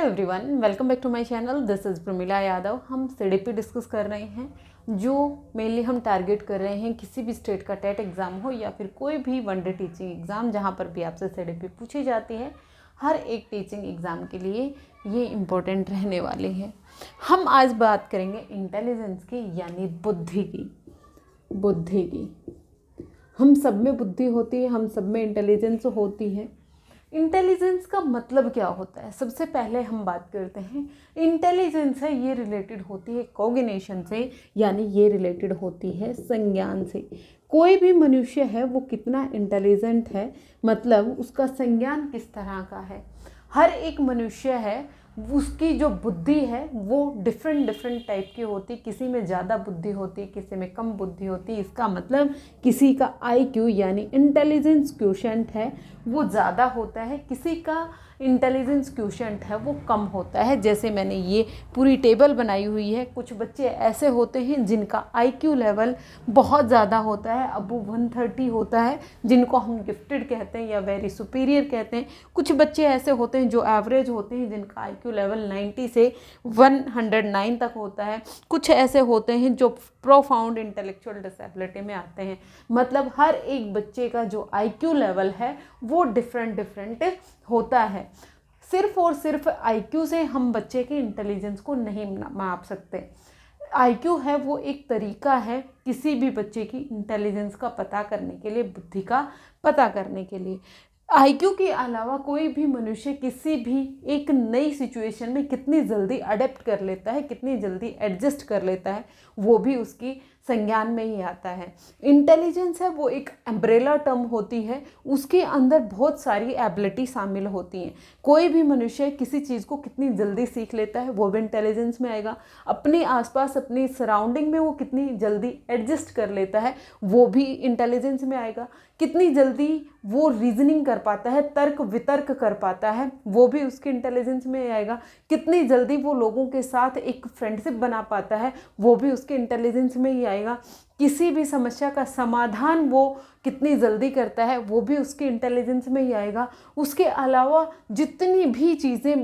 Everyone, welcome back to my channel. This is Pramila Yadav. हम CDP discuss कर रहे हैं, जो मेनली हम टारगेट कर रहे हैं किसी भी स्टेट का टेट एग्ज़ाम हो या फिर कोई भी वनडे टीचिंग एग्ज़ाम जहां पर भी आपसे सीडीपी पूछी जाती है। हर एक टीचिंग एग्ज़ाम के लिए ये इम्पोर्टेंट रहने वाले हैं। हम आज बात करेंगे इंटेलिजेंस की, यानी बुद्धि की। हम सब में बुद्धि होती है, हम सब में इंटेलिजेंस होती है। इंटेलिजेंस का मतलब क्या होता है? सबसे पहले हम बात करते हैं इंटेलिजेंस है, ये रिलेटेड होती है कॉग्निशन से, यानी ये रिलेटेड होती है संज्ञान से। कोई भी मनुष्य है वो कितना इंटेलिजेंट है, मतलब उसका संज्ञान किस तरह का है। हर एक मनुष्य है, उसकी जो बुद्धि है वो डिफरेंट टाइप की होती। किसी में ज़्यादा बुद्धि होती, किसी में कम बुद्धि होती। इसका मतलब किसी का IQ यानी इंटेलिजेंस क्वोशेंट है वो ज़्यादा होता है, किसी का इंटेलिजेंस क्वोशेंट है वो कम होता है। जैसे मैंने ये पूरी टेबल बनाई हुई है। कुछ बच्चे ऐसे होते हैं जिनका IQ लेवल बहुत ज़्यादा होता है, अबव 130 होता है, जिनको हम गिफ्टेड कहते हैं या वेरी सुपीरियर कहते हैं। कुछ बच्चे ऐसे होते हैं जो एवरेज होते हैं, जिनका IQ लेवल 90 से 109 तक होता है। कुछ ऐसे होते हैं जो प्रोफाउंड इंटेलेक्चुअल डिसेबिलिटी में आते हैं। मतलब हर एक बच्चे का जो IQ लेवल है वो डिफरेंट होता है। सिर्फ और सिर्फ IQ से हम बच्चे के इंटेलिजेंस को नहीं माप सकते। IQ है वो एक तरीका है किसी भी बच्चे की इंटेलिजेंस का पता करने के लिए, बुद्धि का पता करने के लिए। IQ के अलावा कोई भी मनुष्य किसी भी एक नई सिचुएशन में कितनी जल्दी अडेप्ट कर लेता है, कितनी जल्दी एडजस्ट कर लेता है, वो भी उसकी संज्ञान में ही आता है। इंटेलिजेंस है वो एक अम्ब्रेला टर्म होती है, उसके अंदर बहुत सारी एबिलिटी शामिल होती हैं। कोई भी मनुष्य किसी चीज़ को कितनी जल्दी सीख लेता है वो भी इंटेलिजेंस में आएगा। अपने आसपास अपनी सराउंडिंग में वो कितनी जल्दी एडजस्ट कर लेता है वो भी इंटेलिजेंस में आएगा। कितनी जल्दी वो रीजनिंग कर पाता है, तर्क वितर्क कर पाता है, वो भी उसके इंटेलिजेंस में आएगा। कितनी जल्दी वो लोगों के साथ एक फ्रेंडशिप बना पाता है वो भी उसके इंटेलिजेंस में ही आएगा। किसी भी समस्या का समाधान वो कितनी जल्दी करता है वो भी उसके इंटेलिजेंस में ही आएगा। उसके अलावा जितनी भी चीज़ें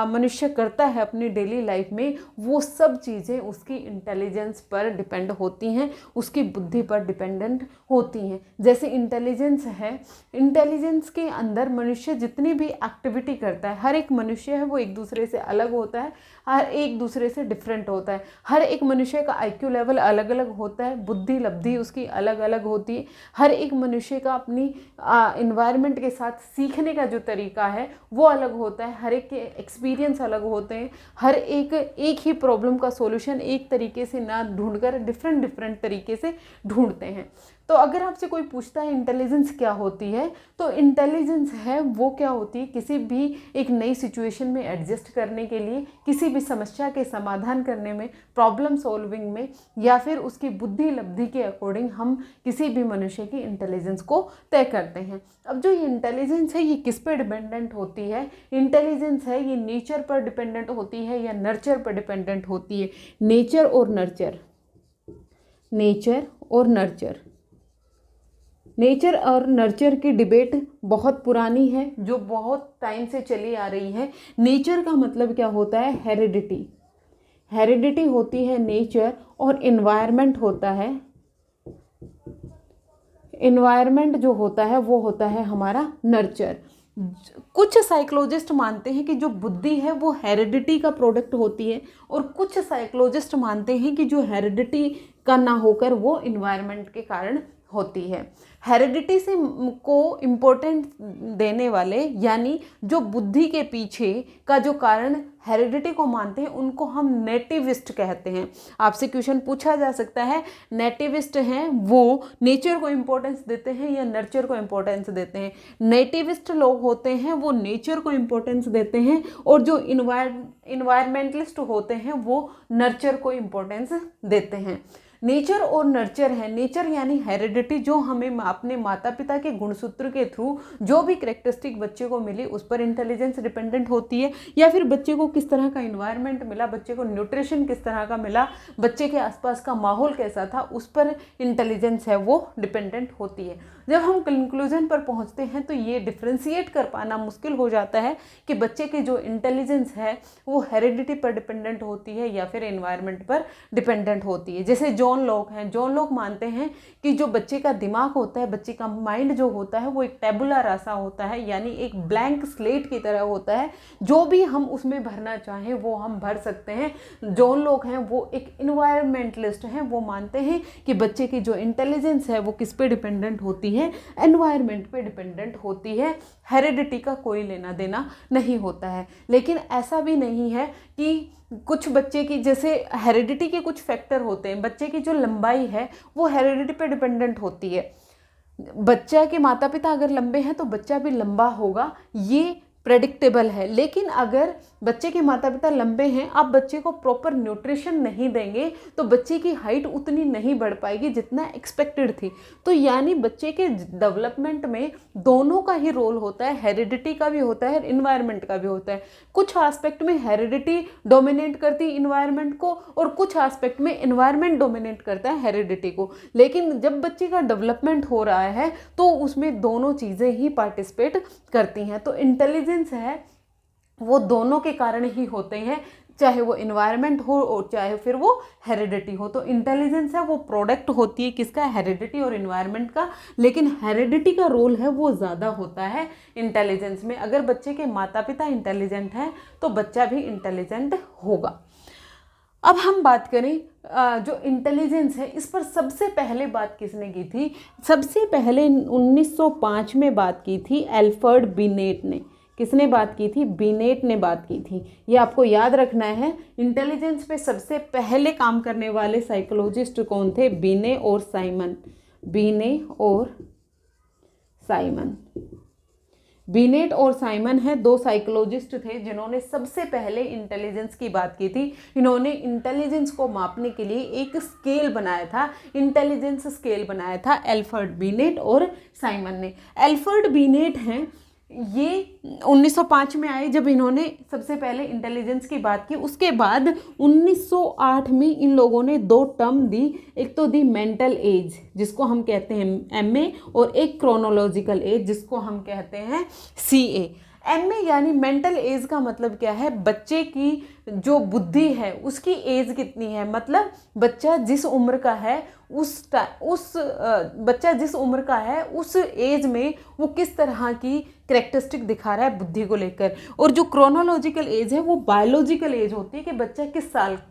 मनुष्य करता है अपनी डेली लाइफ में, वो सब चीज़ें उसकी इंटेलिजेंस पर डिपेंड होती हैं, उसकी बुद्धि पर डिपेंडेंट होती हैं। जैसे इंटेलिजेंस है, इंटेलिजेंस के अंदर मनुष्य जितनी भी एक्टिविटी करता है, हर एक मनुष्य है वो एक दूसरे से अलग होता है, हर एक दूसरे से डिफरेंट होता है। हर एक मनुष्य का IQ लेवल अलग अलग होता है, बुद्धि लब्धि उसकी अलग अलग होती है। हर एक मनुष्य का अपनी इन्वायरमेंट के साथ सीखने का जो तरीका है वो अलग होता है। हर एक के एक्सपीरियंस अलग होते हैं। हर एक ही प्रॉब्लम का सॉल्यूशन एक तरीके से ना ढूंढकर डिफरेंट तरीके से ढूंढते हैं। तो अगर आपसे कोई पूछता है इंटेलिजेंस क्या होती है, तो इंटेलिजेंस है वो क्या होती है, किसी भी एक नई सिचुएशन में एडजस्ट करने के लिए, किसी भी समस्या के समाधान करने में, प्रॉब्लम सॉल्विंग में, या फिर उसकी बुद्धि लब्धि के अकॉर्डिंग हम किसी भी मनुष्य की इंटेलिजेंस को तय करते हैं। अब जो ये इंटेलिजेंस है ये किस पर डिपेंडेंट होती है? इंटेलिजेंस है ये नेचर पर डिपेंडेंट होती है या नर्चर पर डिपेंडेंट होती है? नेचर और नर्चर, नेचर और नर्चर की डिबेट बहुत पुरानी है, जो बहुत टाइम से चली आ रही है। नेचर का मतलब क्या होता है? हेरिडिटी होती है नेचर, और एनवायरनमेंट होता है, एनवायरनमेंट जो होता है वो होता है हमारा नर्चर। कुछ साइकोलॉजिस्ट मानते हैं कि जो बुद्धि है वो हेरिडिटी का प्रोडक्ट होती है, और कुछ साइकोलॉजिस्ट मानते हैं कि जो हेरिडिटी का ना होकर वो एनवायरनमेंट के कारण होती है। हेरिडिटी से को इम्पोर्टेंट देने वाले, यानी जो बुद्धि के पीछे का जो कारण हेरिडिटी को मानते हैं, उनको हम नेटिविस्ट कहते हैं। आपसे क्वेश्चन पूछा जा सकता है, नेटिविस्ट हैं वो नेचर को इम्पोर्टेंस देते हैं या नर्चर को इम्पोर्टेंस देते हैं? नेटिविस्ट लोग होते हैं वो नेचर को इम्पोर्टेंस देते हैं, और जो इन्वायरमेंटलिस्ट होते हैं वो नर्चर को इम्पोर्टेंस देते हैं। नेचर और नर्चर है। नेचर यानी हेरिडिटी, जो हमें अपने माता पिता के गुणसूत्र के थ्रू जो भी करेक्टरिस्टिक बच्चे को मिली उस पर इंटेलिजेंस डिपेंडेंट होती है, या फिर बच्चे को किस तरह का इन्वायरमेंट मिला, बच्चे को न्यूट्रिशन किस तरह का मिला, बच्चे के आसपास का माहौल कैसा था, उस पर इंटेलिजेंस है वो डिपेंडेंट होती है। जब हम कंक्लूजन पर पहुंचते हैं तो ये डिफ्रेंशिएट कर पाना मुश्किल हो जाता है कि बच्चे की जो इंटेलिजेंस है वो हेरिडिटी पर डिपेंडेंट होती है या फिर एनवायरनमेंट पर डिपेंडेंट होती है। जैसे जॉन लॉक हैं, जॉन लॉक मानते हैं कि जो बच्चे का दिमाग होता है, बच्चे का माइंड जो होता है वो एक टेबुला रासा होता है, यानी एक ब्लैंक स्लेट की तरह होता है, जो भी हम उसमें भरना चाहें वो हम भर सकते हैं। जॉन लॉक हैं वो एक इन्वायरमेंटलिस्ट हैं, वो मानते हैं कि बच्चे की जो इंटेलिजेंस है वो किस पे डिपेंडेंट होती है, एनवायरनमेंट पे डिपेंडेंट होती है, हेरिडिटी का कोई लेना देना नहीं होता है। लेकिन ऐसा भी नहीं है कि कुछ बच्चे की, जैसे हेरिडिटी के कुछ फैक्टर होते हैं, बच्चे की जो लंबाई है वो हेरिडिटी पे डिपेंडेंट होती है। बच्चा के माता पिता अगर लंबे हैं तो बच्चा भी लंबा होगा, ये प्रेडिक्टेबल है। लेकिन अगर बच्चे के माता पिता लंबे हैं, आप बच्चे को प्रॉपर न्यूट्रिशन नहीं देंगे तो बच्चे की हाइट उतनी नहीं बढ़ पाएगी जितना एक्सपेक्टेड थी। तो यानी बच्चे के डेवलपमेंट में दोनों का ही रोल होता है, हेरिडिटी का भी होता है, इन्वायरमेंट का भी होता है। कुछ एस्पेक्ट में हेरिडिटी डोमिनेट करती है इन्वायरमेंट को और कुछ एस्पेक्ट में इन्वायरमेंट डोमिनेट करता है हेरिडिटी को। लेकिन जब बच्चे का डेवलपमेंट हो रहा है तो उसमें दोनों चीज़ें ही पार्टिसिपेट करती हैं। तो इंटेलिजेंस है वो दोनों के कारण ही होते हैं, चाहे वो इन्वायरमेंट हो और चाहे फिर वो हेरिडिटी हो। तो इंटेलिजेंस है वो प्रोडक्ट होती है किसका, हेरिडिटी और इन्वायरमेंट का। लेकिन हेरिडिटी का रोल है वो ज़्यादा होता है इंटेलिजेंस में। अगर बच्चे के माता पिता इंटेलिजेंट हैं तो बच्चा भी इंटेलिजेंट होगा। अब हम बात करें जो इंटेलिजेंस है, इस पर सबसे पहले बात किसने की थी? सबसे पहले 1905 में बात की थी एल्फ्रेड बिनेट ने। किसने बात की थी? बिनेट ने बात की थी। ये आपको याद रखना है। इंटेलिजेंस पे सबसे पहले काम करने वाले साइकोलॉजिस्ट कौन थे? बिने और साइमन। बिने और साइमन, बिनेट और साइमन है, दो साइकोलॉजिस्ट थे जिन्होंने सबसे पहले इंटेलिजेंस की बात की थी। इन्होंने इंटेलिजेंस को मापने के लिए एक स्केल बनाया था, इंटेलिजेंस स्केल बनाया था एल्फ्रेड बिनेट और साइमन ने। एल्फ्रेड बिनेट हैं, ये 1905 में आए जब इन्होंने सबसे पहले इंटेलिजेंस की बात की। उसके बाद 1908 में इन लोगों ने दो टर्म दी, एक तो दी मेंटल एज जिसको हम कहते हैं MA और एक क्रोनोलॉजिकल एज जिसको हम कहते हैं CA। MA यानी मेंटल एज का मतलब क्या है? बच्चे की जो बुद्धि है उसकी एज कितनी है, मतलब बच्चा जिस उम्र का है बच्चा जिस उम्र का है उस एज में वो किस तरह की कैरेक्टरिस्टिक दिखा रहा है बुद्धि को लेकर। और जो क्रोनोलॉजिकल एज है वो बायोलॉजिकल एज होती है कि बच्चा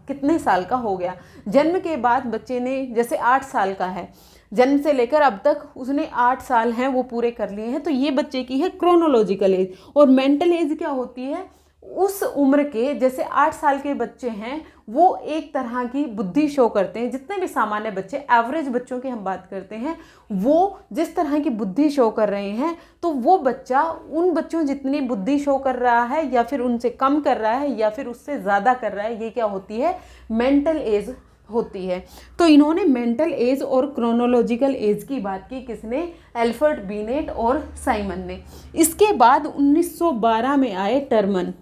कितने साल का हो गया। जन्म के बाद बच्चे ने, जैसे 8 साल का है, जन्म से लेकर अब तक उसने 8 साल हैं वो पूरे कर लिए हैं, तो ये बच्चे की है क्रोनोलॉजिकल एज। और मेंटल एज क्या होती है? उस उम्र के, जैसे 8 साल के बच्चे हैं वो एक तरह की बुद्धि शो करते हैं। जितने भी सामान्य बच्चे, एवरेज बच्चों की हम बात करते हैं, वो जिस तरह की बुद्धि शो कर रहे हैं तो वो बच्चा उन बच्चों जितनी बुद्धि शो कर रहा है या फिर उनसे कम कर रहा है या फिर उससे ज़्यादा कर रहा है, ये क्या होती है? मेंटल एज होती है। तो इन्होंने मेंटल एज और क्रोनोलॉजिकल एज की बात की, किसने? एल्फ्रेड बिनेट और साइमन ने। इसके बाद 1912 में आए टर्मन।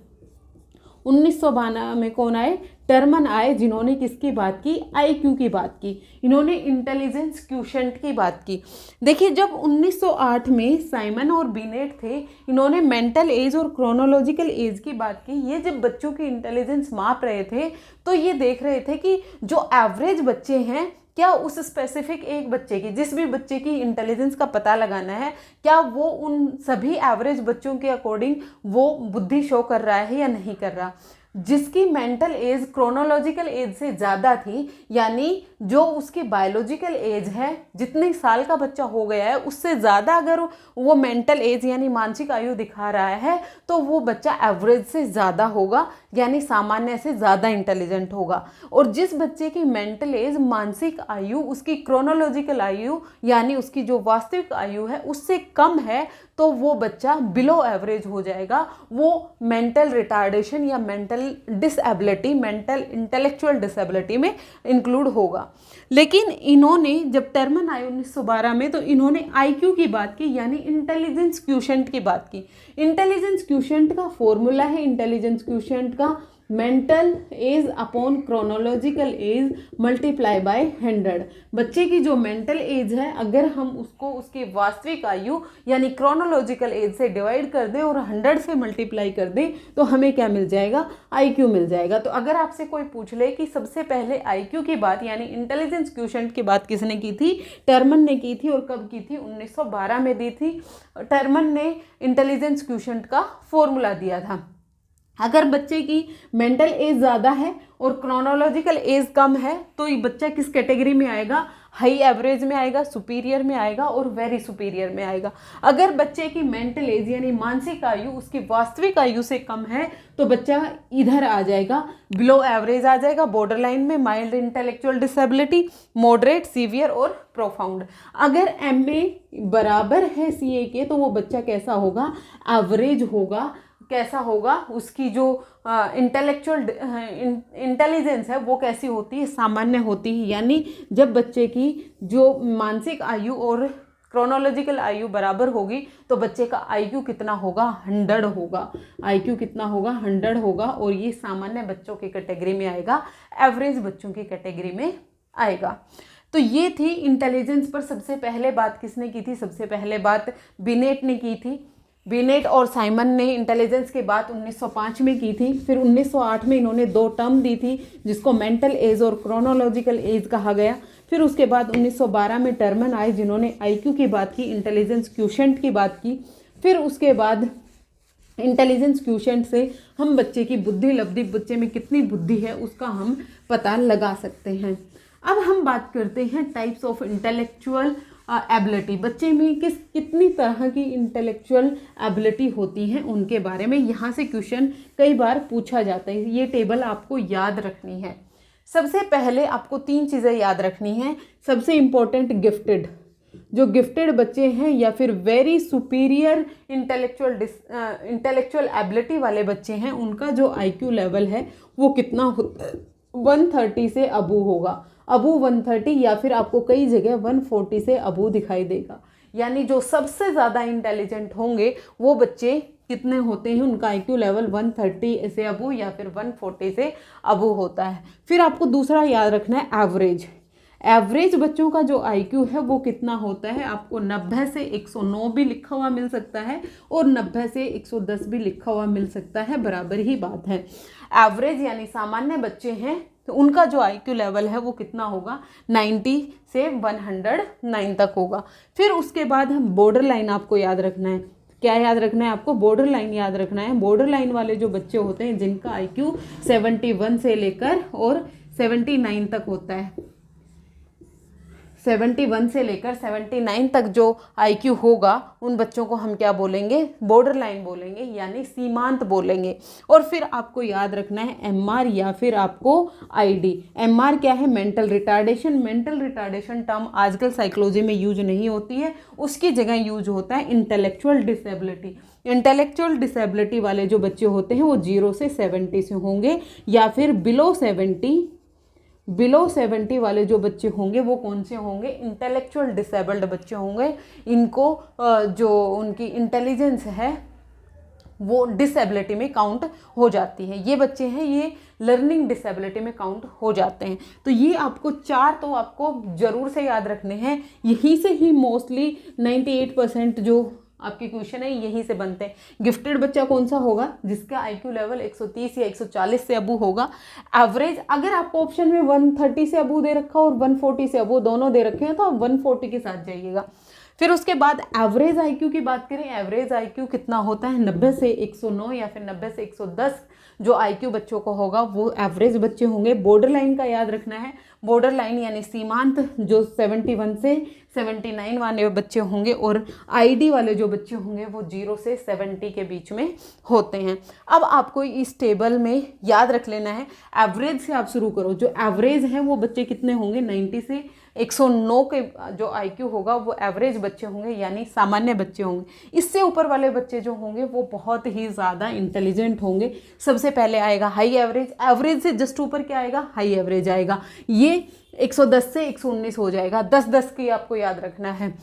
1912 में कौन आए? टर्मन आए, जिन्होंने किसकी बात की? IQ की बात की। इन्होंने इंटेलिजेंस क्वोशिएंट की बात की। देखिए, जब 1908 में साइमन और बिनेट थे, इन्होंने मेंटल एज और क्रोनोलॉजिकल एज की बात की। ये जब बच्चों की इंटेलिजेंस माप रहे थे तो ये देख रहे थे कि जो एवरेज बच्चे हैं, क्या उस स्पेसिफिक एक बच्चे की, जिस भी बच्चे की इंटेलिजेंस का पता लगाना है, क्या वो उन सभी एवरेज बच्चों के अकॉर्डिंग वो बुद्धि शो कर रहा है या नहीं कर रहा। जिसकी मेंटल एज क्रोनोलॉजिकल एज से ज़्यादा थी, यानी जो उसकी बायोलॉजिकल एज है, जितने साल का बच्चा हो गया है उससे ज़्यादा अगर वो मेंटल एज यानी मानसिक आयु दिखा रहा है तो वो बच्चा एवरेज से ज़्यादा होगा, यानी सामान्य से ज़्यादा इंटेलिजेंट होगा। और जिस बच्चे की मेंटल एज, मानसिक आयु, उसकी क्रोनोलॉजिकल आयु यानी उसकी जो वास्तविक आयु है उससे कम है, तो वो बच्चा बिलो एवरेज हो जाएगा। वो मेंटल रिटार्डेशन या mental disability, mental intellectual disability में इंक्लूड होगा। लेकिन इन्होंने, जब टर्मन आए 1912 में, तो इन्होंने IQ की बात की, यानी इंटेलिजेंस क्वोशिएंट की बात की। इंटेलिजेंस क्वोशिएंट का फॉर्मूला है, इंटेलिजेंस क्वोशिएंट का mental as upon chronological S multiply by 100। बच्चे की जो मेंटल एज है अगर हम उसको उसकी वास्तविक आयु यानी क्रोनोलॉजिकल एज से डिवाइड कर दें और 100 से मल्टीप्लाई कर दें तो हमें क्या मिल जाएगा, आईक्यू मिल जाएगा। तो अगर आपसे कोई पूछ ले कि सबसे पहले आईक्यू की बात यानी इंटेलिजेंस क्वोशिएंट की बात किसने की थी, टर्मन ने की थी। और कब की थी, 1912 में दी थी। टर्मन ने इंटेलिजेंस क्वोशिएंट का फॉर्मूला दिया था। अगर बच्चे की मेंटल एज ज़्यादा है और क्रोनोलॉजिकल एज कम है तो ये बच्चा किस कैटेगरी में आएगा, हाई एवरेज में आएगा, सुपीरियर में आएगा और वेरी सुपीरियर में आएगा। अगर बच्चे की मेंटल एज यानी मानसिक आयु उसकी वास्तविक आयु से कम है तो बच्चा इधर आ जाएगा, बिलो एवरेज आ जाएगा, बॉर्डर लाइन में, mild intellectual disability, moderate, severe और प्रोफाउंड। अगर MA बराबर है CA के तो वो बच्चा कैसा होगा, एवरेज होगा। कैसा होगा, उसकी जो इंटेलेक्चुअल इंटेलिजेंस है वो कैसी होती है, सामान्य होती है। यानी जब बच्चे की जो मानसिक आयु और क्रोनोलॉजिकल आयु बराबर होगी तो बच्चे का IQ कितना होगा, 100 होगा। IQ कितना होगा, 100 होगा। और ये सामान्य बच्चों की कैटेगरी में आएगा, एवरेज बच्चों की कैटेगरी में आएगा। तो ये थी इंटेलिजेंस पर सबसे पहले बात किसने की थी, सबसे पहले बात बिनेट ने की थी। बिनेट और साइमन ने इंटेलिजेंस की बात 1905 में की थी। फिर 1908 में इन्होंने 2 टर्म दी थी जिसको मेंटल एज और क्रोनोलॉजिकल एज कहा गया। फिर उसके बाद 1912 में टर्मन आए जिन्होंने IQ की बात की, इंटेलिजेंस क्वोशिएंट की बात की। फिर उसके बाद इंटेलिजेंस क्वोशिएंट से हम बच्चे की बुद्धि लब्धि, बच्चे में कितनी बुद्धि है उसका हम पता लगा सकते हैं। अब हम बात करते हैं टाइप्स ऑफ इंटेलेक्चुअल एबिलिटी। बच्चे में कितनी तरह की इंटेलेक्चुअल एबिलिटी होती हैं उनके बारे में यहाँ से क्वेश्चन कई बार पूछा जाता है। ये टेबल आपको याद रखनी है। सबसे पहले आपको 3 चीज़ें याद रखनी है। सबसे इम्पोर्टेंट, गिफ्टेड। जो गिफ्टेड बच्चे हैं या फिर वेरी सुपीरियर इंटेलेक्चुअल एबिलिटी वाले बच्चे हैं उनका जो IQ लेवल है वो कितना होता है, 130 से अबू होगा। अबू 130 या फिर आपको कई जगह 140 से अबू दिखाई देगा। यानी जो सबसे ज़्यादा इंटेलिजेंट होंगे वो बच्चे कितने होते हैं, उनका IQ लेवल 130 से अबू या फिर 140 से अबू होता है। फिर आपको दूसरा याद रखना है, एवरेज। एवरेज बच्चों का जो IQ है वो कितना होता है, आपको 90 से 109 भी लिखा हुआ मिल सकता है और 90 से 110 भी लिखा हुआ मिल सकता है, बराबर ही बात है। एवरेज यानी सामान्य बच्चे हैं तो उनका जो IQ लेवल है वो कितना होगा, 90 से 109 तक होगा। फिर उसके बाद हम बॉर्डर लाइन आपको याद रखना है। क्या याद रखना है आपको, बॉर्डर लाइन याद रखना है। बॉर्डर लाइन वाले जो बच्चे होते हैं जिनका IQ 71 से लेकर और 79 तक होता है, 71 से लेकर 79 तक जो IQ होगा उन बच्चों को हम क्या बोलेंगे, बॉर्डर लाइन बोलेंगे यानी सीमांत बोलेंगे। और फिर आपको याद रखना है MR या फिर आपको ID। MR क्या है, mental retardation. Mental retardation term आजकल साइकोलॉजी में यूज नहीं होती है, उसकी जगह यूज होता है इंटेलेक्चुअल डिसेबिलिटी। इंटेलेक्चुअल डिसेबिलिटी वाले जो बच्चे होते हैं वो 0 से 70 से होंगे या फिर बिलो 70 वाले जो बच्चे होंगे वो कौन से होंगे, इंटेलेक्चुअल डिसेबल्ड बच्चे होंगे। इनको जो उनकी इंटेलिजेंस है वो डिसेबिलिटी में काउंट हो जाती है। ये बच्चे हैं ये लर्निंग डिसेबिलिटी में काउंट हो जाते हैं। तो ये आपको 4 तो आपको ज़रूर से याद रखने हैं। यहीं से ही मोस्टली 98% जो आपके क्वेश्चन है यहीं से बनते हैं। गिफ्टेड बच्चा कौन सा होगा, जिसका IQ लेवल 130 या 140 से अबू होगा। एवरेज, अगर आपको ऑप्शन में 130 से अबू दे रखा और 140 से अबू दोनों दे रखे हैं तो आप 140 के साथ जाइएगा। फिर उसके बाद एवरेज IQ की बात करें, एवरेज IQ कितना होता है, 90 से 109 या फिर 90 से 110 जो IQ बच्चों को होगा वो एवरेज बच्चे होंगे। बॉर्डर लाइन का याद रखना है, बॉर्डर लाइन यानी सीमांत जो 71 से 79 वाले बच्चे होंगे और ID वाले जो बच्चे होंगे वो 0 से 70 के बीच में होते हैं। अब आपको इस टेबल में याद रख लेना है, एवरेज से आप शुरू करो। जो एवरेज हैं वो बच्चे कितने होंगे, 90 से 109 के जो IQ होगा वो एवरेज बच्चे होंगे यानी सामान्य बच्चे होंगे। इससे ऊपर वाले बच्चे जो होंगे वो बहुत ही ज़्यादा इंटेलिजेंट होंगे। सबसे पहले आएगा हाई एवरेज, एवरेज से जस्ट ऊपर क्या आएगा, हाई एवरेज आएगा। ये 110 से 119 हो जाएगा, 10-10 की आपको याद रखना है।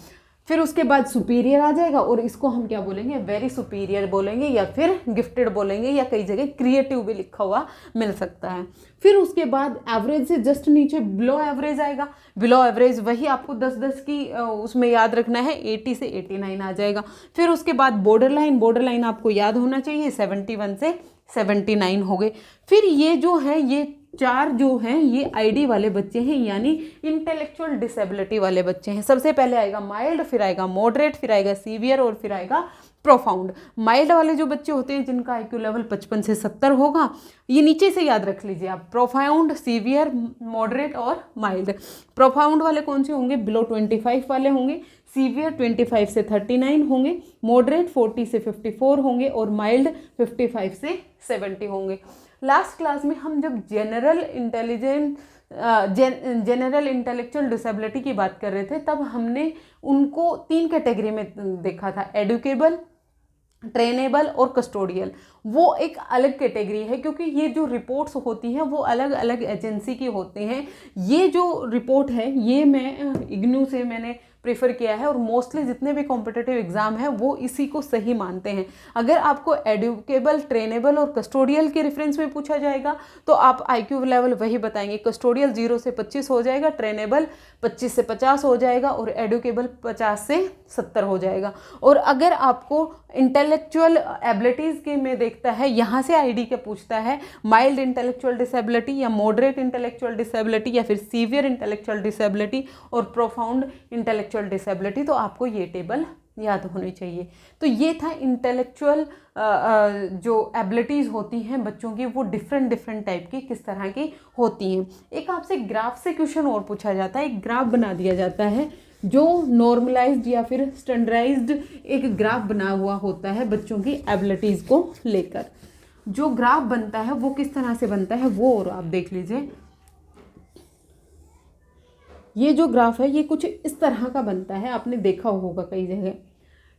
फिर उसके बाद सुपीरियर आ जाएगा और इसको हम क्या बोलेंगे, वेरी सुपीरियर बोलेंगे या फिर गिफ्टेड बोलेंगे, या कई जगह क्रिएटिव भी लिखा हुआ मिल सकता है। फिर उसके बाद एवरेज से जस्ट नीचे बिलो एवरेज आएगा। बिलो एवरेज वही आपको 10-10 की उसमें याद रखना है, 80 से 89 आ जाएगा। फिर उसके बाद बॉर्डर लाइन, बॉर्डर लाइन आपको याद होना चाहिए, 71 से 79 हो गए। फिर ये जो है, ये 4 जो हैं ये आईडी वाले बच्चे हैं, यानी इंटेलेक्चुअल डिसेबिलिटी वाले बच्चे हैं। सबसे पहले आएगा माइल्ड, फिर आएगा मॉडरेट, फिर आएगा सीवियर और फिर आएगा प्रोफाउंड। माइल्ड वाले जो बच्चे होते हैं जिनका आईक्यू लेवल 55 से 70 होगा, ये नीचे से याद रख लीजिए आप, प्रोफाउंड, सीवियर, मॉडरेट और माइल्ड। प्रोफाउंड वाले कौन से होंगे, बिलो 25 वाले होंगे, सीवियर 25 से 39 होंगे, मॉडरेट 40 से 54 होंगे और माइल्ड 55 से 70 होंगे। लास्ट क्लास में हम जब जनरल इंटेलेक्चुअल डिसेबिलिटी की बात कर रहे थे, तब हमने उनको 3 कैटेगरी में देखा था, एडुकेबल, ट्रेनेबल और कस्टोडियल। वो एक अलग कैटेगरी है, क्योंकि ये जो रिपोर्ट्स होती हैं वो अलग अलग एजेंसी की होती हैं। ये जो रिपोर्ट है ये मैं इग्नू से मैंने प्रेफर किया है और मोस्टली जितने भी कॉम्पिटिटिव एग्जाम हैं वो इसी को सही मानते हैं। अगर आपको एडुकेबल, ट्रेनेबल और कस्टोडियल के रेफरेंस में पूछा जाएगा तो आप आईक्यू लेवल वही बताएंगे। कस्टोडियल 0 से 25 हो जाएगा, ट्रेनेबल 25 से 50 हो जाएगा और एडुकेबल 50 से 70 हो जाएगा। और अगर आपको इंटेलेक्चुअल एबिलिटीज़ के में देखता है, यहाँ से आईडी के पूछता है, माइल्ड इंटेलेक्चुअल डिसेबिलिटी या मॉडरेट इंटेलेक्चुअल डिसेबिलिटी या फिर सीवियर इंटेलेक्चुअल डिसेबिलिटी और प्रोफाउंड इंटेलेक्चुअल डिसेबिलिटी, तो आपको ये टेबल याद होनी चाहिए। तो ये था इंटेलेक्चुअल जो एबिलिटीज़ होती हैं बच्चों की, वो डिफरेंट टाइप की किस तरह की होती हैं। एक आपसे ग्राफ से क्वेश्चन और पूछा जाता है, एक ग्राफ बना दिया जाता है जो नॉर्मलाइज्ड या फिर स्टैंडर्डाइज्ड एक ग्राफ बना हुआ होता है बच्चों की एबिलिटीज़ को लेकर। जो ग्राफ बनता है वो किस तरह से बनता है वो और आप देख लीजिए। ये जो ग्राफ है ये कुछ इस तरह का बनता है, आपने देखा होगा कई जगह।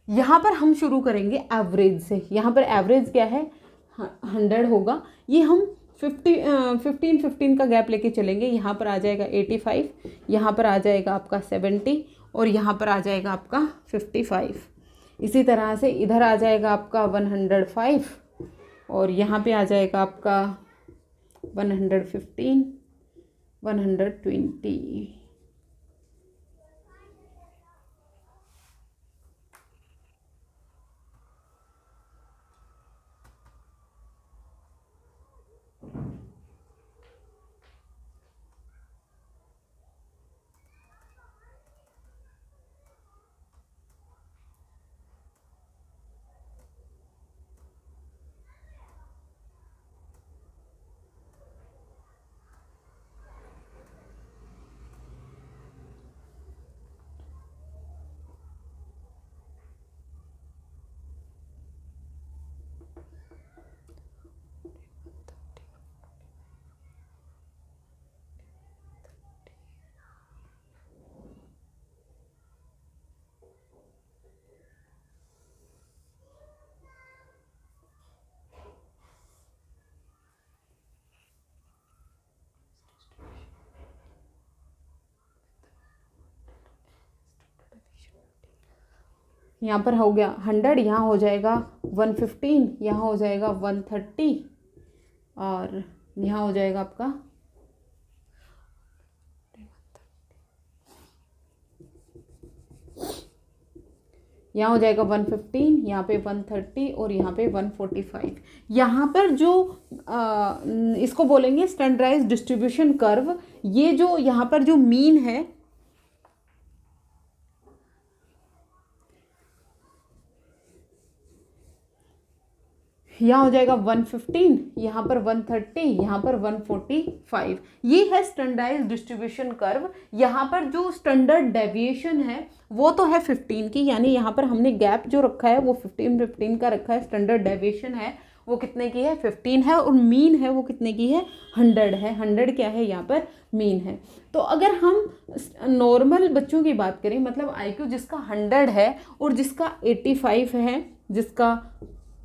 यहाँ पर हम शुरू करेंगे एवरेज से। यहाँ पर एवरेज क्या है, 100 होगा। ये हम 15 का गैप लेके चलेंगे। यहाँ पर आ जाएगा 85, यहाँ पर आ जाएगा आपका 70 और यहाँ पर आ जाएगा आपका 55। इसी तरह से इधर आ जाएगा आपका 105 और यहाँ पे आ जाएगा आपका 115, 120। यहाँ पर हो गया 100, यहाँ हो जाएगा 115, यहाँ हो जाएगा 130 और यहाँ हो जाएगा आपका यहाँ हो जाएगा 115, यहाँ पे 130 और यहाँ पे 145। यहाँ पर जो इसको बोलेंगे स्टैंडर्डाइज्ड डिस्ट्रीब्यूशन कर्व। ये जो यहाँ पर जो मीन है, यहाँ हो जाएगा 115, यहाँ पर 130, यहाँ पर 145। ये है स्टैंडर्डाइज्ड डिस्ट्रीब्यूशन कर्व। यहाँ पर जो स्टैंडर्ड डेविएशन है वो तो है 15 की, यानी यहाँ पर हमने गैप जो रखा है वो 15 का रखा है। स्टैंडर्ड डेविएशन है वो कितने की है, 15 है और मीन है वो कितने की है, 100 है। 100 क्या है, यहाँ पर मीन है। तो अगर हम नॉर्मल बच्चों की बात करें, मतलब आईक्यू जिसका 100 है और जिसका 85 है, जिसका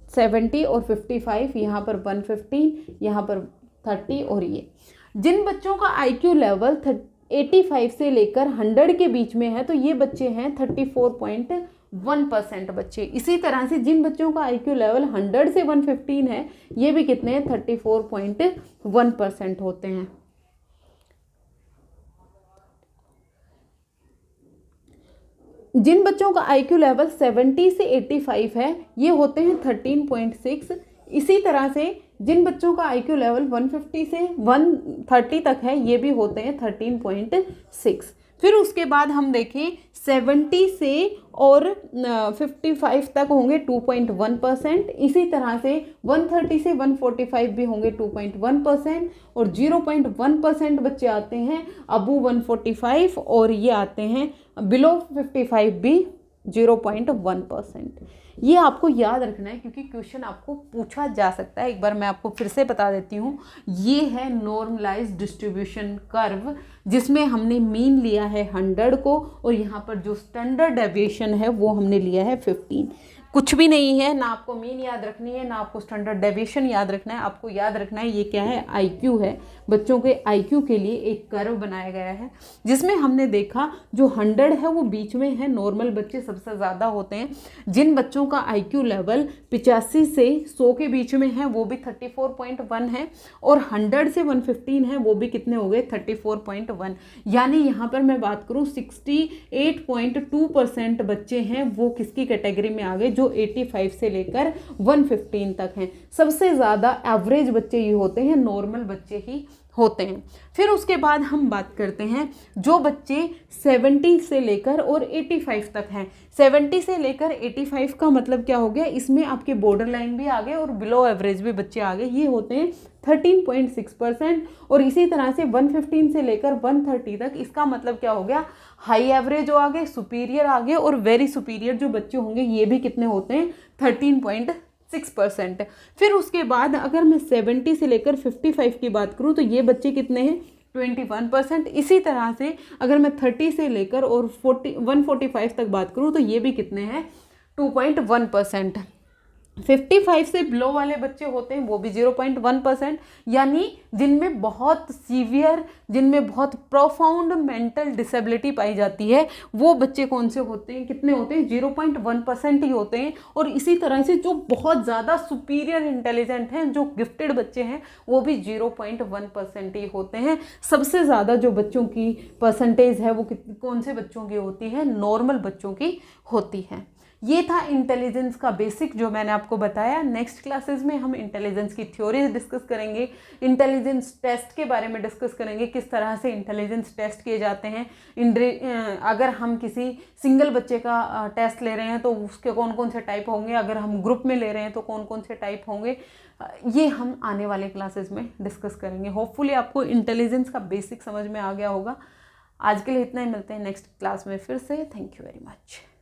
70 और 55, यहाँ पर 115, यहाँ पर 30 और ये जिन बच्चों का आईक्यू लेवल 85 से लेकर 100 के बीच में है तो ये बच्चे हैं 34.1% बच्चे। इसी तरह से जिन बच्चों का IQ लेवल 100 से 115 है ये भी कितने हैं, 34.1% होते हैं। जिन बच्चों का IQ लेवल 70 से 85 है ये होते हैं 13.6। इसी तरह से जिन बच्चों का IQ लेवल 150 से 130 तक है ये भी होते हैं 13.6। फिर उसके बाद हम देखें 70 से और 55 तक होंगे 2.1%। इसी तरह से 130 से 145 भी होंगे 2.1%। और 0.1% बच्चे आते हैं अबू 145 और ये आते हैं बिलो 55 भी 0.1%। ये आपको याद रखना है क्योंकि क्वेश्चन आपको पूछा जा सकता है। एक बार मैं आपको फिर से बता देती हूँ, ये है नॉर्मलाइज्ड डिस्ट्रीब्यूशन कर्व जिसमें हमने मीन लिया है 100 को और यहाँ पर जो स्टैंडर्ड डेविएशन है वो हमने लिया है 15। कुछ भी नहीं है, ना आपको मीन याद रखनी है ना आपको स्टैंडर्ड डेविएशन याद रखना है। आपको याद रखना है ये क्या है, IQ है। बच्चों के IQ के लिए एक कर्व बनाया गया है जिसमें हमने देखा जो 100 है वो बीच में है, नॉर्मल बच्चे सबसे ज़्यादा होते हैं। जिन बच्चों का IQ लेवल 85 से 100 के बीच में है वो भी 34.1 है और 100 से 115 है वो भी कितने हो गए, 34.1। यानी यहाँ पर मैं बात करूँ 68.2% बच्चे हैं वो किसकी कैटेगरी में आ गए, जो 85 से लेकर 115 तक हैं। सबसे ज़्यादा एवरेज बच्चे ये होते हैं, नॉर्मल बच्चे ही होते हैं। फिर उसके बाद हम बात करते हैं जो बच्चे 70 से लेकर और 85 तक हैं। 70 से लेकर 85 का मतलब क्या हो गया, इसमें आपके बॉर्डर लाइन भी आ गए और बिलो एवरेज भी बच्चे आ गए, ये होते हैं 13.6%। और इसी तरह से 115 से लेकर 130 तक, इसका मतलब क्या हो गया, हाई एवरेज जो आ गए, सुपीरियर आ गए और वेरी सुपीरियर जो बच्चे होंगे ये भी कितने होते हैं, 13.6%। फिर उसके बाद अगर मैं 70 से लेकर 55 की बात करूं तो ये बच्चे कितने हैं, 21%। इसी तरह से अगर मैं 30 से लेकर और 145 तक बात करूं तो ये भी कितने हैं, 2.1%। 55 से बिलो वाले बच्चे होते हैं वो भी 0.1%। यानी जिनमें बहुत सीवियर, जिनमें बहुत प्रोफाउंड मेंटल डिसेबिलिटी पाई जाती है वो बच्चे कौन से होते हैं, कितने होते हैं, 0.1% ही होते हैं। और इसी तरह से जो बहुत ज़्यादा सुपीरियर इंटेलिजेंट हैं, जो गिफ्टेड बच्चे हैं वो भी 0.1% ही होते हैं। सबसे ज़्यादा जो बच्चों की परसेंटेज है वो कौन से बच्चों की होती है, नॉर्मल बच्चों की होती है। ये था इंटेलिजेंस का बेसिक जो मैंने आपको बताया। नेक्स्ट क्लासेस में हम इंटेलिजेंस की थ्योरीज डिस्कस करेंगे, इंटेलिजेंस टेस्ट के बारे में डिस्कस करेंगे, किस तरह से इंटेलिजेंस टेस्ट किए जाते हैं। अगर हम किसी सिंगल बच्चे का टेस्ट ले रहे हैं तो उसके कौन कौन से टाइप होंगे, अगर हम ग्रुप में ले रहे हैं तो कौन कौन से टाइप होंगे, ये हम आने वाले क्लासेस में डिस्कस करेंगे। होपफुली आपको इंटेलिजेंस का बेसिक समझ में आ गया होगा। आज के लिए इतना ही, मिलते हैं नेक्स्ट क्लास में फिर से। Thank you very much.